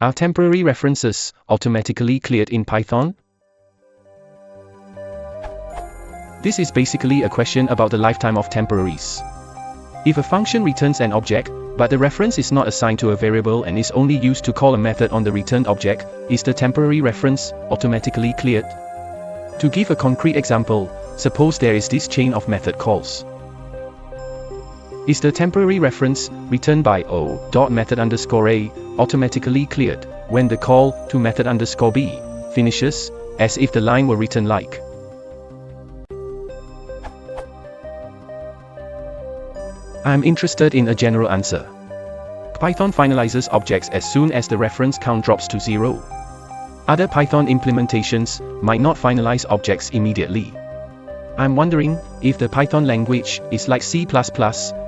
Are temporary references automatically cleared in Python? This is basically a question about the lifetime of temporaries. If a function returns an object, but the reference is not assigned to a variable and is only used to call a method on the returned object, is the temporary reference automatically cleared? To give a concrete example, suppose there is this chain of method calls. Is the temporary reference returned by o.method_a automatically cleared when the call to method_b finishes, as if the line were written like? I am interested in a general answer. Python finalizes objects as soon as the reference count drops to 0. Other Python implementations might not finalize objects immediately. I'm wondering if the Python language is like C++,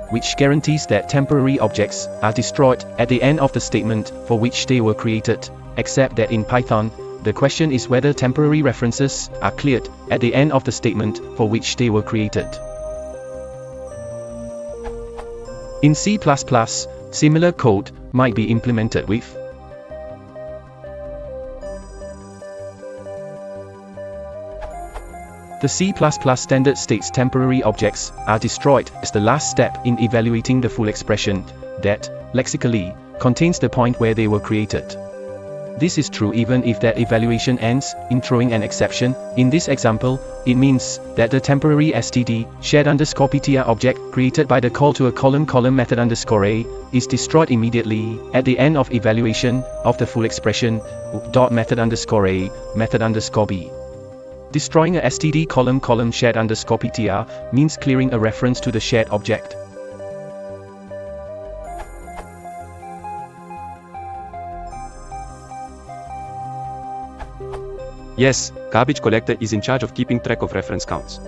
which guarantees that temporary objects are destroyed at the end of the statement for which they were created, except that in Python, the question is whether temporary references are cleared at the end of the statement for which they were created. In C++, similar code might be implemented with the C++ standard states temporary objects are destroyed as the last step in evaluating the full expression that, lexically, contains the point where they were created. This is true even if that evaluation ends in throwing an exception. In this example, it means that the temporary std shared_ptr object created by the call to a column method_a is destroyed immediately at the end of evaluation of the full expression .method_a method_b. Destroying a std column shared_ptr means clearing a reference to the shared object. Yes, garbage collector is in charge of keeping track of reference counts.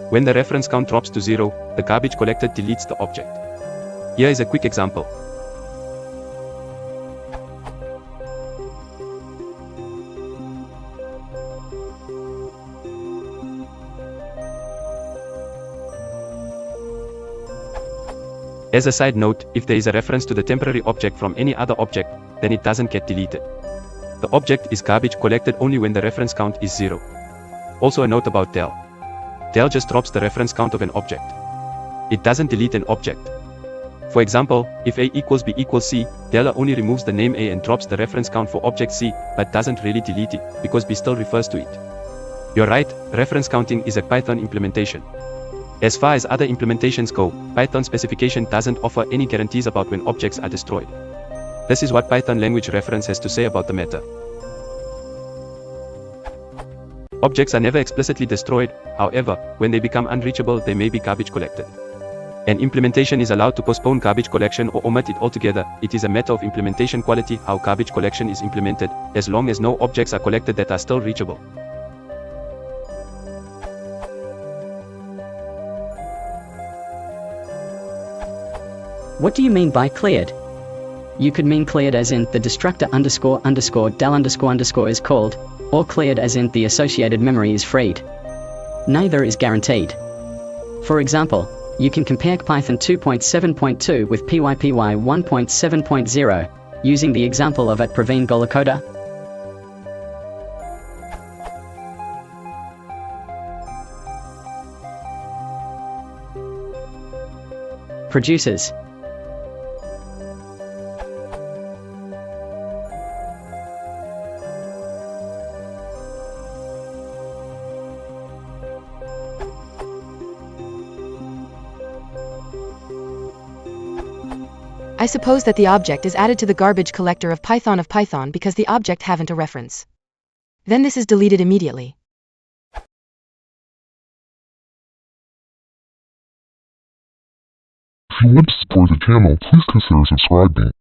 When the reference count drops to 0, the garbage collector deletes the object. Here is a quick example. As a side note, if there is a reference to the temporary object from any other object, then it doesn't get deleted. The object is garbage collected only when the reference count is 0. Also a note about del. Del just drops the reference count of an object. It doesn't delete an object. For example, if a equals b equals c, del only removes the name a and drops the reference count for object c, but doesn't really delete it, because b still refers to it. You're right, reference counting is a Python implementation. As far as other implementations go, Python specification doesn't offer any guarantees about when objects are destroyed. This is what Python language reference has to say about the matter. Objects are never explicitly destroyed, however, when they become unreachable they may be garbage collected. An implementation is allowed to postpone garbage collection or omit it altogether. It is a matter of implementation quality how garbage collection is implemented, as long as no objects are collected that are still reachable. What do you mean by cleared? You could mean cleared as in the destructor __del__ is called, or cleared as in the associated memory is freed. Neither is guaranteed. For example, you can compare Python 2.7.2 with PyPy 1.7.0, using the example of @Praveen Golakoda. Producers. I suppose that the object is added to the garbage collector of Python because the object haven't a reference. Then this is deleted immediately. If you want to support the channel, please consider subscribing.